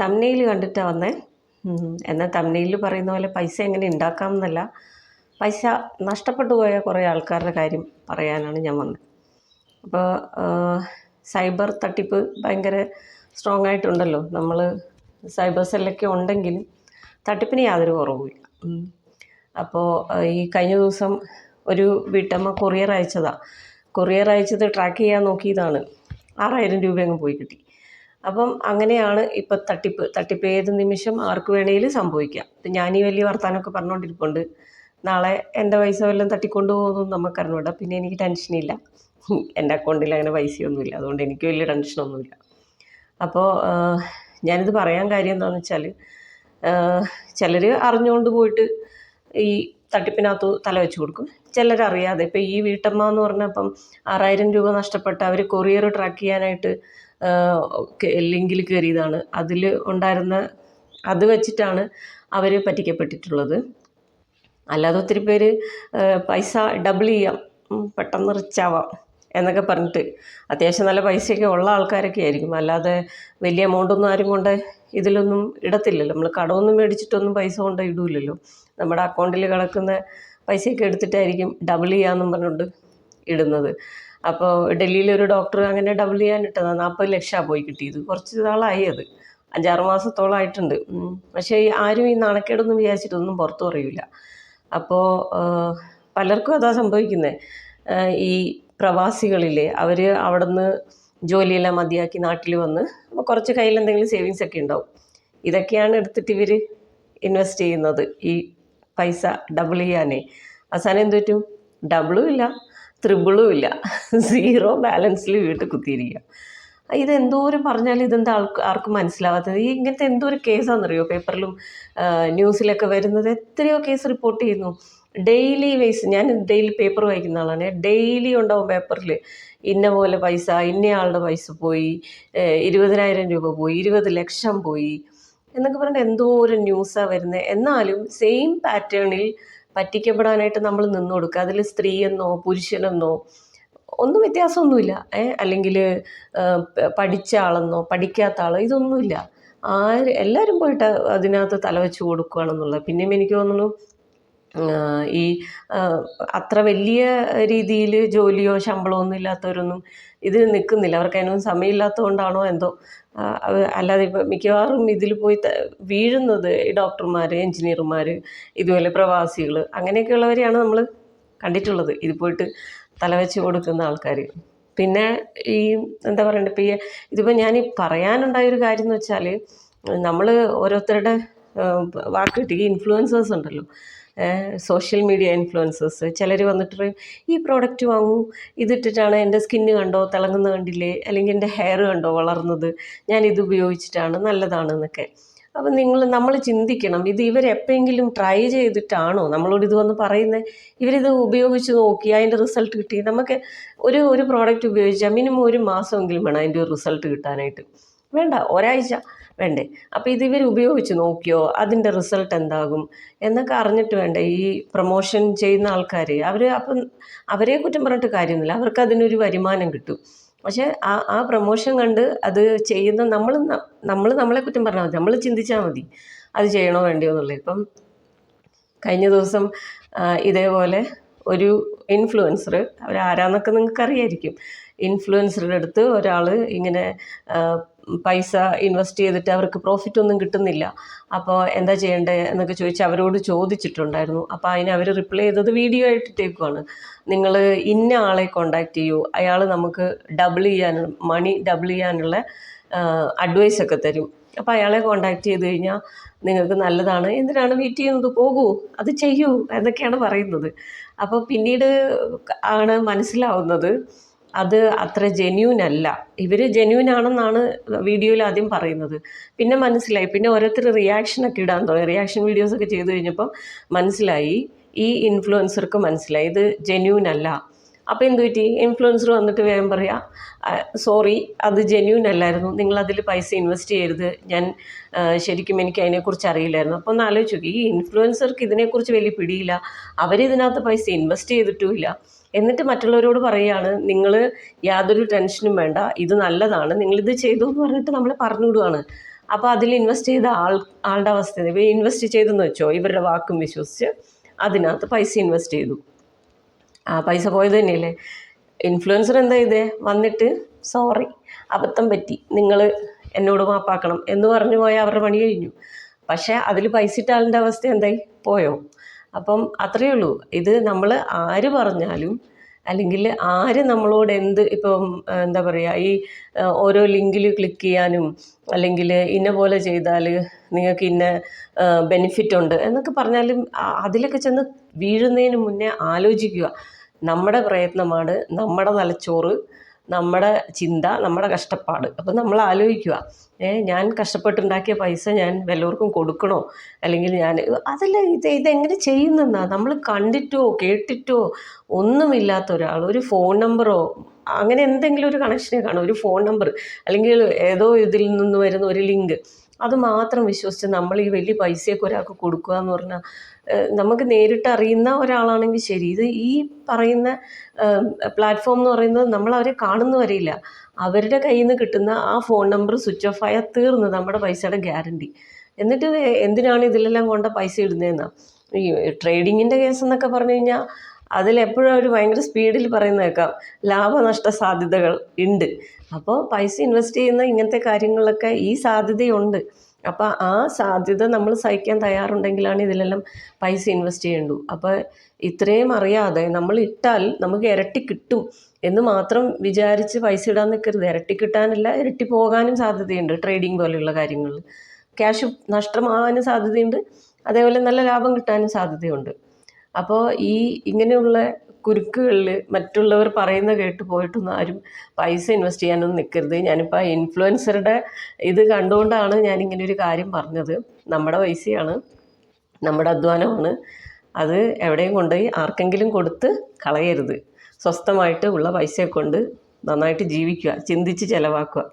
Thumbnail കണ്ടിട്ടാണ് വന്നേ. എന്നാൽ തംബ്നെയിലിൽ പറയുന്ന പോലെ പൈസ എങ്ങനെ ഉണ്ടാക്കാമെന്നല്ല, പൈസ നഷ്ടപ്പെട്ടു പോയ കുറേ ആൾക്കാരുടെ കാര്യം പറയാനാണ് ഞാൻ വന്നത്. അപ്പോൾ സൈബർ തട്ടിപ്പ് ഭയങ്കര സ്ട്രോങ് ആയിട്ടുണ്ടല്ലോ. നമ്മൾ സൈബർ സെല്ലൊക്കെ ഉണ്ടെങ്കിലും തട്ടിപ്പിന് യാതൊരു കുറവുമില്ല. അപ്പോൾ ഈ കഴിഞ്ഞ ദിവസം ഒരു വീട്ടമ്മ കൊറിയർ അയച്ചത് ട്രാക്ക് ചെയ്യാൻ നോക്കിയതാണ്. 6000 രൂപ അങ്ങ് പോയി കിട്ടി. അപ്പം അങ്ങനെയാണ് ഇപ്പം തട്ടിപ്പ് ഏത് നിമിഷം ആർക്ക് വേണമെങ്കിലും സംഭവിക്കാം. ഇപ്പം ഞാനീ വലിയ വർത്താനമൊക്കെ പറഞ്ഞുകൊണ്ടിരിപ്പുണ്ട്, നാളെ എൻ്റെ പൈസ വല്ലതും തട്ടിക്കൊണ്ട് പോകുമെന്ന് നമുക്കറിഞ്ഞൂടാ. പിന്നെ എനിക്ക് ടെൻഷനില്ല, എൻ്റെ അക്കൗണ്ടിൽ അങ്ങനെ പൈസയൊന്നുമില്ല, അതുകൊണ്ട് എനിക്ക് വലിയ ടെൻഷനൊന്നുമില്ല. അപ്പോൾ ഞാനിത് പറയാൻ കാര്യം എന്താണെന്ന് വെച്ചാൽ, ചിലർ അറിഞ്ഞുകൊണ്ട് പോയിട്ട് ഈ തട്ടിപ്പിനകത്ത് തല വെച്ച് കൊടുക്കും, ചിലരറിയാതെ. ഇപ്പോൾ ഈ വീട്ടമ്മ എന്ന് പറഞ്ഞപ്പം 6000 രൂപ നഷ്ടപ്പെട്ട അവർ കൊറിയർ ട്രാക്ക് ചെയ്യാനായിട്ട് ലിങ്കിൽ കയറിയതാണ്. അതിൽ ഉണ്ടായിരുന്ന അത് വെച്ചിട്ടാണ് അവർ പറ്റിക്കപ്പെട്ടിട്ടുള്ളത്. അല്ലാതെ ഒത്തിരി പേര് പൈസ ഡബിൾ ചെയ്യാം, പെട്ടെന്ന് റിച്ചാവാം എന്നൊക്കെ പറഞ്ഞിട്ട് അത്യാവശ്യം നല്ല പൈസയൊക്കെ ഉള്ള ആൾക്കാരൊക്കെ ആയിരിക്കും. അല്ലാതെ വലിയ എമൗണ്ടൊന്നും ആരും കൊണ്ട് ഇതിലൊന്നും ഇടത്തില്ലല്ലോ. നമ്മൾ കടമൊന്നും മേടിച്ചിട്ടൊന്നും പൈസ കൊണ്ട് ഇടൂലല്ലോ. നമ്മുടെ അക്കൗണ്ടിൽ കിടക്കുന്ന പൈസയൊക്കെ എടുത്തിട്ടായിരിക്കും ഡബിൾ ചെയ്യാമെന്നും പറഞ്ഞുകൊണ്ട് ഇടുന്നത്. അപ്പോൾ ഡൽഹിയിലൊരു ഡോക്ടർ അങ്ങനെ ഡബിൾ ചെയ്യാനിട്ടതാണ്. 40 ലക്ഷമാണ് പോയി കിട്ടിയത്. കുറച്ച് നാളായി, അത് 5-6 മാസത്തോളമായിട്ടുണ്ട്. പക്ഷേ ആരും ഈ നാണക്കേടൊന്നും വിചാരിച്ചിട്ടൊന്നും പുറത്തു പറയില്ല. അപ്പോൾ പലർക്കും അതാ സംഭവിക്കുന്നത്. ഈ പ്രവാസികളിലെ അവർ അവിടെ നിന്ന് ജോലിയെല്ലാം മതിയാക്കി നാട്ടിൽ വന്ന് അപ്പോൾ കുറച്ച് കയ്യിൽ എന്തെങ്കിലും സേവിങ്സ് ഒക്കെ ഉണ്ടാവും. ഇതൊക്കെയാണ് എടുത്തിട്ട് ഇവർ ഇൻവെസ്റ്റ് ചെയ്യുന്നത്, ഈ പൈസ ഡബിൾ ചെയ്യാനേ. അവസാനം എന്ത് പറ്റും? ഡബിളും ഇല്ല, ത്രിബിളും ഇല്ല, 0 ബാലൻസിൽ വീട്ടിൽ കുത്തിയിരിക്കുക. ഇതെന്തോരം പറഞ്ഞാലും ഇതെന്താ ആർക്കും മനസ്സിലാവാത്തത്? ഈ ഇങ്ങനത്തെ എന്തോരം കേസാണെന്നറിയോ പേപ്പറിലും ന്യൂസിലൊക്കെ വരുന്നത്? എത്രയോ കേസ് റിപ്പോർട്ട് ചെയ്യുന്നു ഡെയിലി വൈസ്. ഞാൻ ഡെയിലി പേപ്പർ വായിക്കുന്ന ആളാണ്. ഡെയിലി ഉണ്ടാവും പേപ്പറിൽ, ഇന്ന പോലെ പൈസ, ഇന്നയാളുടെ പൈസ പോയി, 20,000 രൂപ പോയി, 20 ലക്ഷം പോയി എന്നൊക്കെ പറഞ്ഞിട്ട് എന്തോരം ന്യൂസാണ് വരുന്നത്. എന്നാലും സെയിം പാറ്റേണിൽ പറ്റിക്കപ്പെടാനായിട്ട് നമ്മൾ നിന്ന് കൊടുക്കുക. അതിൽ സ്ത്രീയെന്നോ പുരുഷനെന്നോ ഒന്നും വ്യത്യാസമൊന്നുമില്ല. അല്ലെങ്കിൽ പഠിച്ച ആളെന്നോ പഠിക്കാത്ത ആളോ ഇതൊന്നുമില്ല. എല്ലാവരും പോയിട്ട് അതിനകത്ത് തലവെച്ച് കൊടുക്കുകയാണെന്നുള്ളത്. പിന്നെയും എനിക്ക് തോന്നുന്നു ഈ അത്ര വലിയ രീതിയിൽ ജോലിയോ ശമ്പളമോ ഒന്നും ഇല്ലാത്തവരൊന്നും ഇതിൽ നിൽക്കുന്നില്ല. അവർക്ക് അതിനൊന്നും സമയമില്ലാത്തത് കൊണ്ടാണോ എന്തോ. അല്ലാതെ ഇപ്പം മിക്കവാറും ഇതിൽ പോയി വീഴുന്നത് ഈ ഡോക്ടർമാർ, എൻജിനീയർമാർ, ഇതുപോലെ പ്രവാസികൾ, അങ്ങനെയൊക്കെയുള്ളവരെയാണ് നമ്മൾ കണ്ടിട്ടുള്ളത് ഇത് പോയിട്ട് തലവെച്ച് കൊടുക്കുന്ന ആൾക്കാർ. പിന്നെ ഈ എന്താ പറയണ്ടേ, ഇപ്പം ഇതിപ്പോൾ ഞാൻ പറയാനുണ്ടായൊരു കാര്യം എന്ന് വെച്ചാൽ, നമ്മൾ ഓരോരുത്തരുടെ വാക്ക് കിട്ടി, ഈ ഇൻഫ്ലുവൻസേഴ്സ് ഉണ്ടല്ലോ, സോഷ്യൽ മീഡിയ ഇൻഫ്ലുവൻസേഴ്സ്, ചിലർ വന്നിട്ട് പറയും ഈ പ്രോഡക്റ്റ് വാങ്ങൂ, ഇതിട്ടിട്ടാണ് എൻ്റെ സ്കിന്ന് കണ്ടോ തിളങ്ങുന്ന കണ്ടില്ലേ, അല്ലെങ്കിൽ എൻ്റെ ഹെയർ കണ്ടോ വളർന്നത്, ഞാനിത് ഉപയോഗിച്ചിട്ടാണ്, നല്ലതാണെന്നൊക്കെ. അപ്പം നമ്മൾ ചിന്തിക്കണം, ഇത് ഇവരെപ്പോഴെങ്കിലും ട്രൈ ചെയ്തിട്ടാണോ നമ്മളോട് ഇത് വന്ന് പറയുന്നത്? ഇവരിത് ഉപയോഗിച്ച് നോക്കി അതിൻ്റെ റിസൾട്ട് കിട്ടി. നമുക്ക് ഒരു പ്രോഡക്റ്റ് ഉപയോഗിച്ചാൽ മിനിമം 1 മാസമെങ്കിലും വേണം അതിൻ്റെ ഒരു റിസൾട്ട് കിട്ടാനായിട്ട്. വേണ്ട, ഒരാഴ്ച വേണ്ടേ? അപ്പോൾ ഇത് ഇവർ ഉപയോഗിച്ച് നോക്കിയോ, അതിൻ്റെ റിസൾട്ട് എന്താകും എന്നൊക്കെ അറിഞ്ഞിട്ട് വേണ്ടേ ഈ പ്രൊമോഷൻ ചെയ്യുന്ന ആൾക്കാർ. അപ്പം അവരെ കുറ്റം പറഞ്ഞിട്ട് കാര്യമൊന്നുമില്ല, അവർക്ക് അതിനൊരു വരുമാനം കിട്ടും. പക്ഷേ ആ പ്രൊമോഷൻ കണ്ട് അത് ചെയ്യുന്ന നമ്മളെ കുറ്റം പറഞ്ഞാൽ മതി, നമ്മൾ ചിന്തിച്ചാൽ മതി അത് ചെയ്യണോ വേണ്ടയോ എന്നുള്ളത്. ഇപ്പം കഴിഞ്ഞ ദിവസം ഇതേപോലെ ഒരു ഇൻഫ്ലുവൻസർ, അവരാരാന്നൊക്കെ നിങ്ങൾക്ക് അറിയായിരിക്കും, ഇൻഫ്ലുവൻസറുടെ അടുത്ത് ഒരാൾ ഇങ്ങനെ പൈസ ഇൻവെസ്റ്റ് ചെയ്തിട്ട് അവർക്ക് പ്രോഫിറ്റ് ഒന്നും കിട്ടുന്നില്ല, അപ്പോൾ എന്താ ചെയ്യേണ്ടത് എന്നൊക്കെ ചോദിച്ച് അവരോട് ചോദിച്ചിട്ടുണ്ടായിരുന്നു. അപ്പോൾ അതിന് അവർ റിപ്ലൈ ചെയ്തത് വീഡിയോ ആയിട്ടിട്ടേക്കുവാണ്. നിങ്ങൾ ഇന്ന ആളെ കോണ്ടാക്ട് ചെയ്യൂ, അയാൾ നമുക്ക് മണി ഡബിൾ ചെയ്യാനുള്ള അഡ്വൈസൊക്കെ തരും. അപ്പോൾ അയാളെ കോണ്ടാക്ട് ചെയ്ത് കഴിഞ്ഞാൽ നിങ്ങൾക്ക് നല്ലതാണ്, എന്തിനാണ് വെയിറ്റ് ചെയ്യുന്നത്, പോകൂ, അത് ചെയ്യൂ എന്നൊക്കെയാണ് പറയുന്നത്. അപ്പോൾ പിന്നീട് ആണ് മനസ്സിലാവുന്നത് അത് അത്ര ജെന്യൂൻ അല്ല. ഇവർ ജെന്യൂൻ ആണെന്നാണ് വീഡിയോയിൽ ആദ്യം പറയുന്നത്. പിന്നെ മനസ്സിലായി, പിന്നെ ഓരോരുത്തർ റിയാക്ഷനൊക്കെ ഇടാൻ തുടങ്ങി. റിയാക്ഷൻ വീഡിയോസൊക്കെ ചെയ്ത് കഴിഞ്ഞപ്പോൾ മനസ്സിലായി, ഈ ഇൻഫ്ലുവൻസർക്ക് മനസ്സിലായി ഇത് ജെന്യൂൻ അല്ല. അപ്പോൾ എന്ത് പറ്റി? ഇൻഫ്ലുവൻസർ വന്നിട്ട് വേഗം പറയാം, സോറി, അത് ജെന്യൂൻ അല്ലായിരുന്നു, നിങ്ങളതിൽ പൈസ ഇൻവെസ്റ്റ് ചെയ്യരുത്, ഞാൻ ശരിക്കും എനിക്ക് അതിനെക്കുറിച്ച് അറിയില്ലായിരുന്നു. അപ്പോൾ ഒന്ന് ആലോചിച്ച് നോക്കി, ഈ ഇൻഫ്ലുവൻസർക്ക് ഇതിനെക്കുറിച്ച് വലിയ പിടിയില്ല, അവരിതിനകത്ത് പൈസ ഇൻവെസ്റ്റ് ചെയ്തിട്ടുമില്ല, എന്നിട്ട് മറ്റുള്ളവരോട് പറയുകയാണ് നിങ്ങൾ യാതൊരു ടെൻഷനും വേണ്ട, ഇത് നല്ലതാണ്, നിങ്ങളിത് ചെയ്തു എന്ന് പറഞ്ഞിട്ട് നമ്മളെ പറഞ്ഞു വിടുകയാണ്. അപ്പോൾ അതിൽ ഇൻവെസ്റ്റ് ചെയ്ത ആളുടെ അവസ്ഥ ഇപ്പോൾ ഇൻവെസ്റ്റ് ചെയ്തെന്ന് വെച്ചോ, ഇവരുടെ വാക്കും വിശ്വസിച്ച് അതിനകത്ത് പൈസ ഇൻവെസ്റ്റ് ചെയ്തു. ആ പൈസ പോയത് തന്നെയല്ലേ. ഇൻഫ്ലുവൻസർ എന്താ ചെയ്തേ, വന്നിട്ട് സോറി അബദ്ധം പറ്റി, നിങ്ങൾ എന്നോട് മാപ്പാക്കണം എന്ന് പറഞ്ഞു പോയാൽ അവരുടെ പണി കഴിഞ്ഞു. പക്ഷേ അതിൽ പൈസ ഇട്ട ആളിൻ്റെ അവസ്ഥ എന്തായി, പോയോ? അപ്പം അത്രയേ ഉള്ളൂ. ഇത് നമ്മൾ ആര് പറഞ്ഞാലും അല്ലെങ്കിൽ ആര് നമ്മളോട് ഇപ്പം എന്താ പറയുക, ഈ ഓരോ ലിങ്കിൽ ക്ലിക്ക് ചെയ്യാനും അല്ലെങ്കിൽ ഇന്ന പോലെ ചെയ്താൽ നിങ്ങൾക്ക് ഇന്ന ബെനിഫിറ്റ് ഉണ്ട് എന്നൊക്കെ പറഞ്ഞാലും അതിലൊക്കെ ചെന്ന് വീഴുന്നതിന് മുന്നേ ആലോചിക്കുക. നമ്മുടെ പ്രയത്നമാണ്, നമ്മുടെ തലച്ചോറ്, നമ്മുടെ ചിന്ത, നമ്മുടെ കഷ്ടപ്പാട്. അപ്പം നമ്മൾ ആലോചിക്കുക, ഞാൻ കഷ്ടപ്പെട്ടുണ്ടാക്കിയ പൈസ ഞാൻ വല്ലവർക്കും കൊടുക്കണോ, അല്ലെങ്കിൽ അതല്ല ഇതെങ്ങനെ ചെയ്യുന്നെന്നാ. നമ്മൾ കണ്ടിട്ടോ കേട്ടിട്ടോ ഒന്നുമില്ലാത്ത ഒരാൾ ഒരു ഫോൺ നമ്പറോ അങ്ങനെ എന്തെങ്കിലും ഒരു കണക്ഷനെ കാണും, ഒരു ഫോൺ നമ്പർ അല്ലെങ്കിൽ ഏതോ ഇതിൽ നിന്ന് വരുന്ന ഒരു ലിങ്ക്, അത് മാത്രം വിശ്വസിച്ച് നമ്മൾ ഈ വലിയ പൈസയൊക്കെ ഒരാൾക്ക് കൊടുക്കുക എന്ന് പറഞ്ഞാൽ, നമുക്ക് നേരിട്ട് അറിയുന്ന ഒരാളാണെങ്കിൽ ശരി. ഇത് ഈ പറയുന്ന പ്ലാറ്റ്ഫോം എന്ന് പറയുന്നത് നമ്മൾ അവരെ കാണുന്നു വരില്ല. അവരുടെ കയ്യിൽ നിന്ന് കിട്ടുന്ന ആ ഫോൺ നമ്പർ സ്വിച്ച് ഓഫ് ആയാൽ തീർന്നു നമ്മുടെ പൈസയുടെ ഗ്യാരണ്ടി. എന്നിട്ട് എന്തിനാണ് ഇതിലെല്ലാം കൊണ്ട് പൈസ ഇടുന്നതെന്നാണ്. ഈ ട്രേഡിങ്ങിൻ്റെ കേസ് എന്നൊക്കെ പറഞ്ഞു കഴിഞ്ഞാൽ അതിലെപ്പോഴും അവർ ഭയങ്കര സ്പീഡിൽ പറയുന്ന കേൾക്കാം, ലാഭനഷ്ട സാധ്യതകൾ ഉണ്ട്. അപ്പോൾ പൈസ ഇൻവെസ്റ്റ് ചെയ്യുന്ന ഇങ്ങനത്തെ കാര്യങ്ങളിലൊക്കെ ഈ സാധ്യതയുണ്ട്. അപ്പോൾ ആ സാധ്യത നമ്മൾ സഹിക്കാൻ തയ്യാറുണ്ടെങ്കിലാണ് ഇതിലെല്ലാം പൈസ ഇൻവെസ്റ്റ് ചെയ്യേണ്ടു. അപ്പോൾ ഇത്രയും അറിയാതെ നമ്മൾ ഇട്ടാൽ നമുക്ക് ഇരട്ടി കിട്ടും എന്ന് മാത്രം വിചാരിച്ച് പൈസ ഇടാൻ നിൽക്കരുത്. ഇരട്ടി കിട്ടാനല്ല, ഇരട്ടി പോകാനും സാധ്യതയുണ്ട്. ട്രേഡിങ് പോലെയുള്ള കാര്യങ്ങളിൽ ക്യാഷ് നഷ്ടമാകാനും സാധ്യതയുണ്ട്, അതേപോലെ നല്ല ലാഭം കിട്ടാനും സാധ്യതയുണ്ട്. അപ്പോൾ ഇങ്ങനെയുള്ള കുരുക്കുകളിൽ മറ്റുള്ളവർ പറയുന്ന കേട്ട് പോയിട്ടൊന്നും ആരും പൈസ ഇൻവെസ്റ്റ് ചെയ്യാനൊന്നും നിൽക്കരുത്. ഞാനിപ്പോൾ ഇൻഫ്ലുവൻസറുടെ ഇത് കണ്ടുകൊണ്ടാണ് ഞാനിങ്ങനെ ഒരു കാര്യം പറഞ്ഞത്. നമ്മുടെ പൈസയാണ്, നമ്മുടെ അധ്വാനമാണ്. അത് എവിടെയും കൊണ്ടുപോയി ആർക്കെങ്കിലും കൊടുത്ത് കളയരുത്. സ്വസ്ഥമായിട്ട് ഉള്ള പൈസയെ കൊണ്ട് നന്നായിട്ട് ജീവിക്കുക, ചിന്തിച്ച് ചിലവാക്കുക.